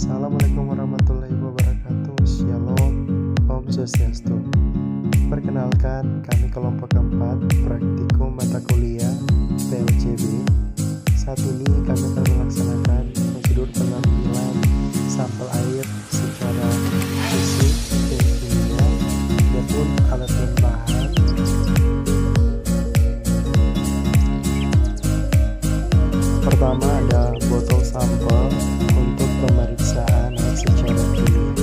Assalamualaikum warahmatullahi wabarakatuh. Shalom, Om Swastiastu. Perkenalkan, kami kelompok keempat praktikum mata kuliah PLCB. Saat ini kami akan melaksanakan prosedur pengambilan sampel air secara fisik dan kimia maupun alat dan bahan. Pertama ada botol sampel untuk pemeriksaan air secara kimia.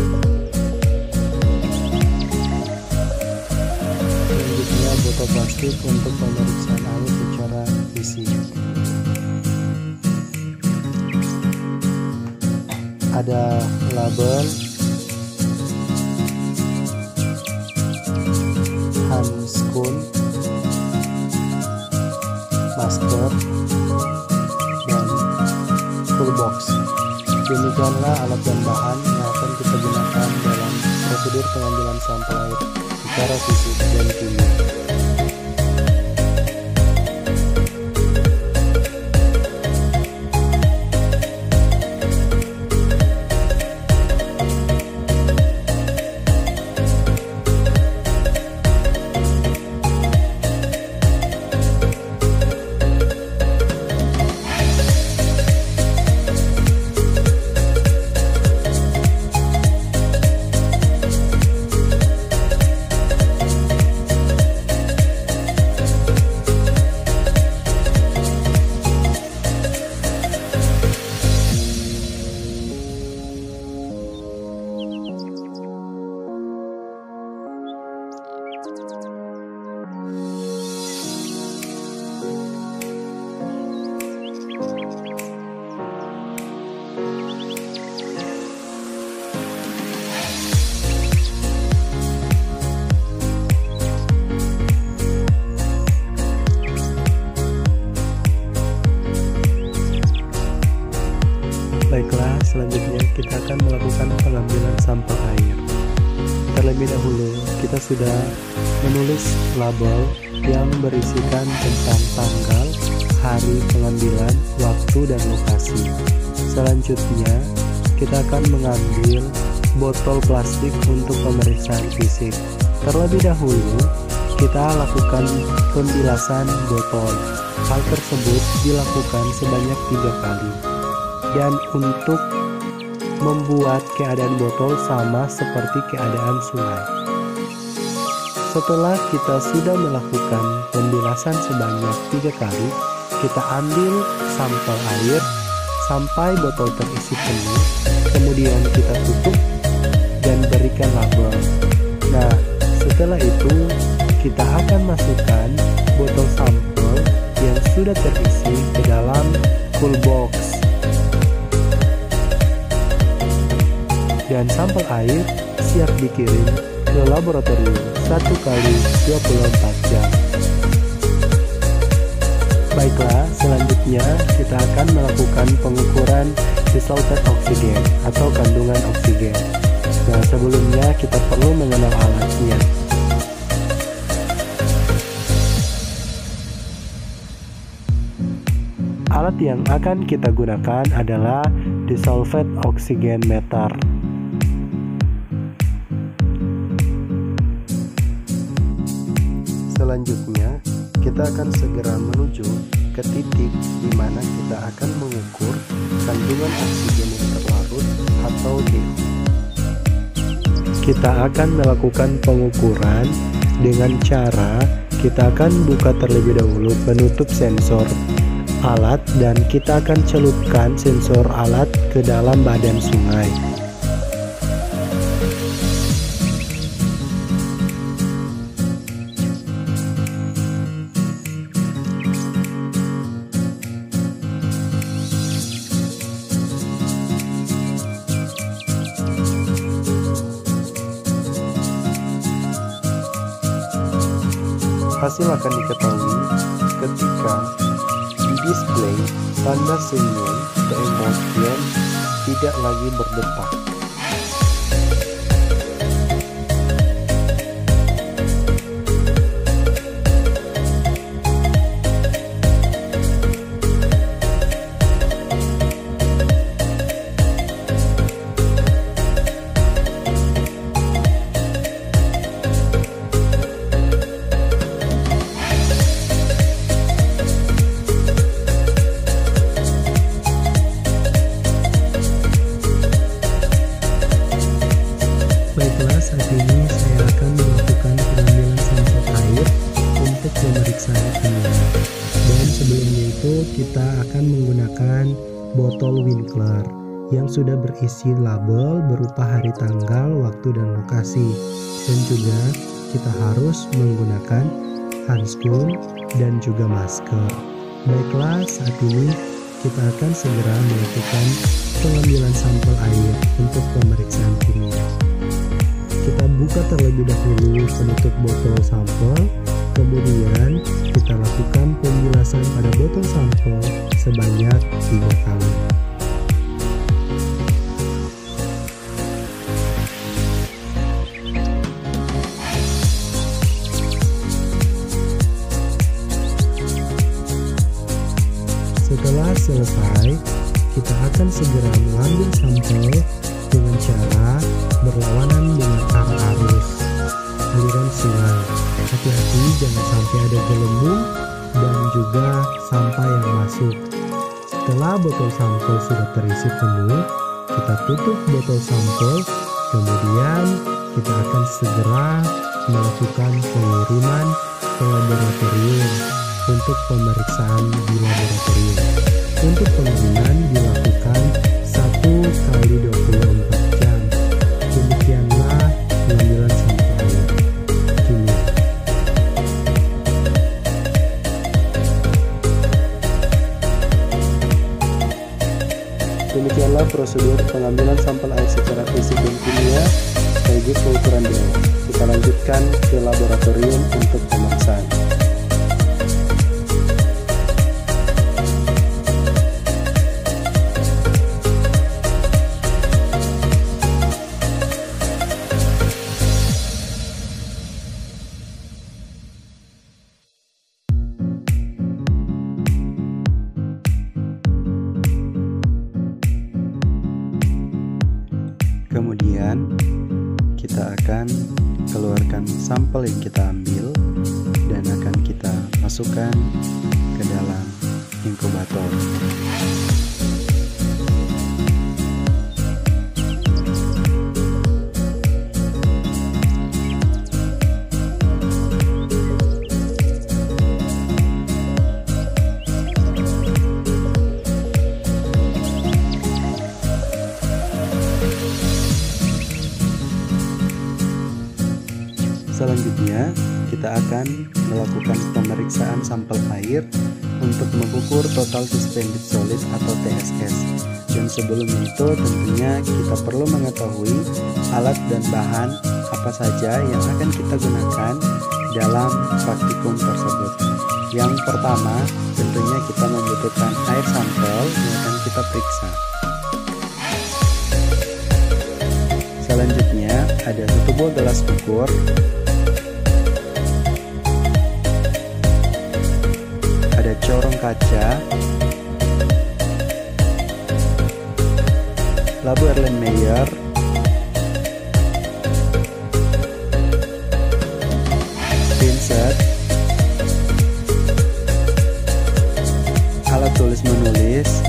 Selanjutnya botol plastik untuk pemeriksaan air secara fisik. Ada label, handscoon, masker, dan toolbox. Demikianlah alat dan bahan yang akan kita gunakan dalam prosedur pengambilan sampel air secara fisik dan kimia. Baiklah, selanjutnya kita akan melakukan pengambilan sampel air. Terlebih dahulu, kita sudah menulis label yang berisikan tentang tanggal, hari pengambilan, waktu, dan lokasi. Selanjutnya, kita akan mengambil botol plastik untuk pemeriksaan fisik. Terlebih dahulu, kita lakukan pembilasan botol. Hal tersebut dilakukan sebanyak 3 kali. Dan untuk membuat keadaan botol sama seperti keadaan sungai. Setelah kita sudah melakukan pembilasan sebanyak 3 kali, kita ambil sampel air sampai botol terisi penuh, kemudian kita tutup dan berikan label. Nah, setelah itu kita akan masukkan botol sampel yang sudah terisi ke dalam cool box. Dan sampel air siap dikirim ke laboratorium 1 kali 24 jam. Baiklah, selanjutnya kita akan melakukan pengukuran disulfat oksigen atau kandungan oksigen. Nah, sebelumnya kita perlu mengenal alatnya. Alat yang akan kita gunakan adalah disulfat oksigen meter. Selanjutnya, kita akan segera menuju ke titik di mana kita akan mengukur kandungan oksigen yang terlarut atau DO. Kita akan melakukan pengukuran dengan cara kita akan buka terlebih dahulu penutup sensor alat dan kita akan celupkan sensor alat ke dalam badan sungai. Hasil akan diketahui ketika di display tanda senyum atau emotion tidak lagi berdetak. kita akan menggunakan botol Winkler yang sudah berisi label berupa hari tanggal, waktu, dan lokasi. Dan juga kita harus menggunakan handscoon dan juga masker. Baiklah, saat ini kita akan segera melakukan pengambilan sampel air untuk pemeriksaan kimia. Kita buka terlebih dahulu penutup botol sampel, kemudian kita lakukan pembilasan pada botol sampel sebanyak 3 kali. Setelah selesai, kita akan segera mengambil sampel dengan cara berlawanan dengan arah arus aliran sungai. Hati-hati jangan sampai ada gelembung dan juga sampah yang masuk. Setelah botol sampel sudah terisi penuh, kita tutup botol sampel, kemudian kita akan segera melakukan pengiriman ke laboratorium untuk pemeriksaan di laboratorium. Untuk pengiriman dilakukan 1 kali 24 jam. Demikianlah pengambilan sampel air kimia. Demikianlah prosedur pengambilan sampel air secara fisik dan kimia sekaligus pengukuran darah. Kita lanjutkan ke laboratorium untuk pemeriksaan. Kemudian kita akan keluarkan sampel yang kita ambil dan akan kita masukkan ke dalam inkubator. Selanjutnya, kita akan melakukan pemeriksaan sampel air untuk mengukur total suspended solid atau TSS. Dan sebelum itu tentunya kita perlu mengetahui alat dan bahan apa saja yang akan kita gunakan dalam praktikum tersebut. Yang pertama, tentunya kita membutuhkan air sampel yang akan kita periksa. Selanjutnya, ada 1 buah gelas ukur, ada corong kaca, labu Erlenmeyer, pinset, alat tulis menulis,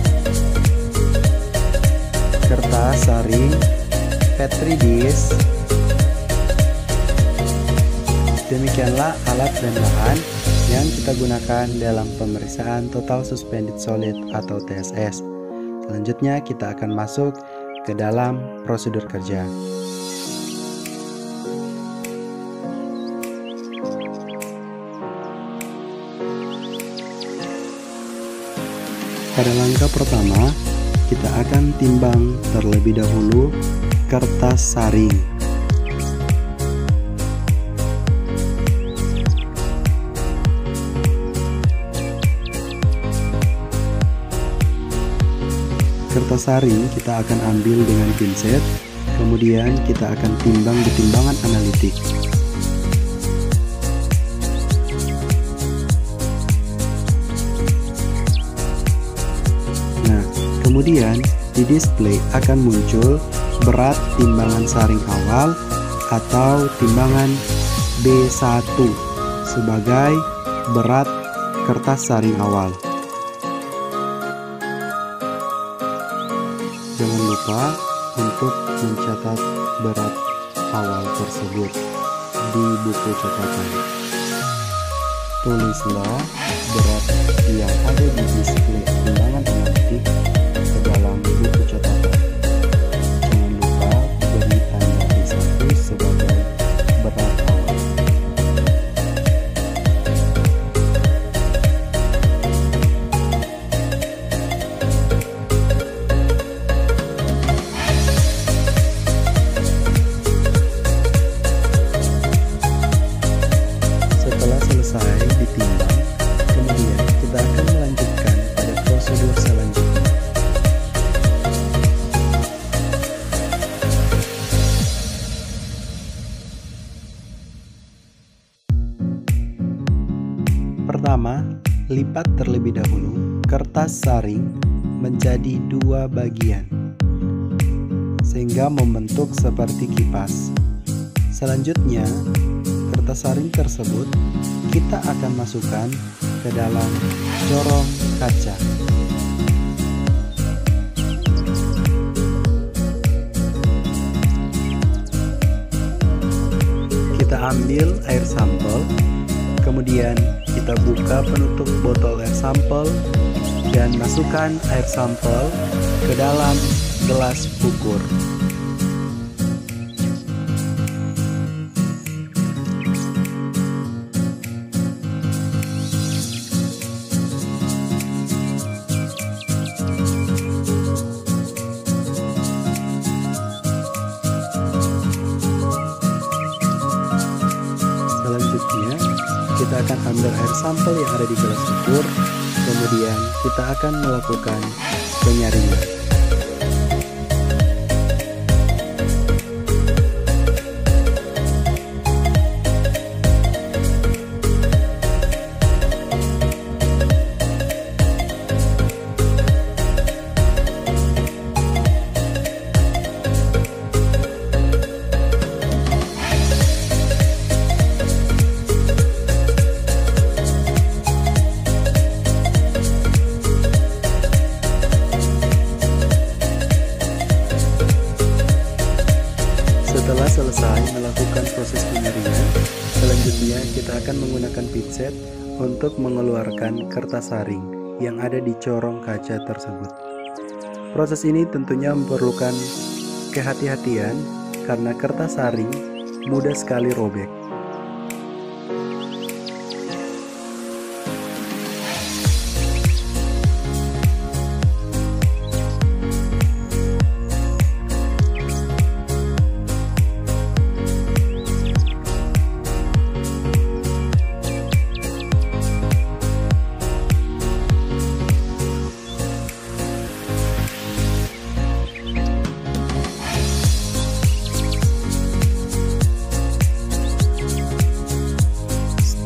kertas saring, petri dish. Demikianlah alat dan bahan yang kita gunakan dalam pemeriksaan total suspended solid atau TSS. Selanjutnya kita akan masuk ke dalam prosedur kerja. Pada langkah pertama, kita akan timbang terlebih dahulu kertas saring. Kertas saring kita akan ambil dengan pinset, kemudian kita akan timbang di timbangan analitik. Nah, kemudian di display akan muncul berat timbangan saring awal atau timbangan B1 sebagai berat kertas saring awal. Jangan lupa untuk mencatat berat awal tersebut di buku catatan. Tulislah berat yang ada di display timbangan analitik ke dalam buku catatan. Jangan lupa beri tanda B1 sebagai berat awal. Setelah selesai ditimbang, kemudian kita akan melanjutkan pada prosedur selanjutnya. Pertama, lipat terlebih dahulu kertas saring menjadi 2 bagian sehingga membentuk seperti kipas. Selanjutnya, kertas saring tersebut kita akan masukkan ke dalam corong kaca. Kita ambil air sampel, kemudian kita buka penutup botol air sampel dan masukkan air sampel ke dalam gelas ukur. Selanjutnya, kita akan ambil air sampel yang ada di gelas ukur, kemudian kita akan melakukan penyaringan. Setelah selesai melakukan proses penyaringan, selanjutnya kita akan menggunakan pinset untuk mengeluarkan kertas saring yang ada di corong kaca tersebut. Proses ini tentunya memerlukan kehati-hatian karena kertas saring mudah sekali robek.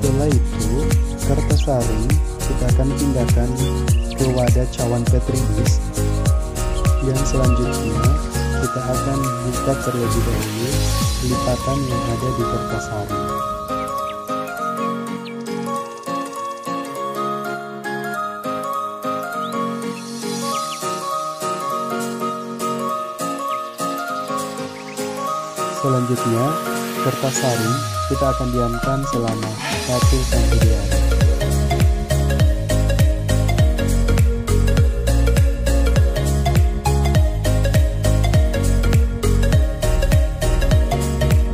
Setelah itu, kertas saring kita akan pindahkan ke wadah cawan Petri dish, yang selanjutnya kita akan buka terlebih dahulu lipatan yang ada di kertas saring. Selanjutnya, kertas saring kita akan diamkan selama 1-2 hari.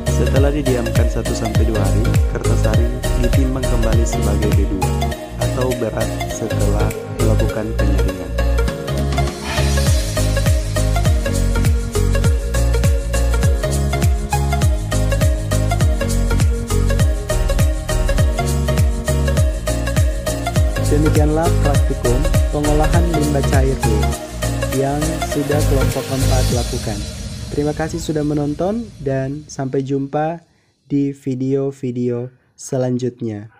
Setelah didiamkan 1-2 hari, kertas saring ditimbang kembali sebagai B2 atau berat setelah melakukan penyaringan. Demikianlah praktikum pengolahan limbah cair D yang sudah kelompok 4 lakukan. Terima kasih sudah menonton dan sampai jumpa di video-video selanjutnya.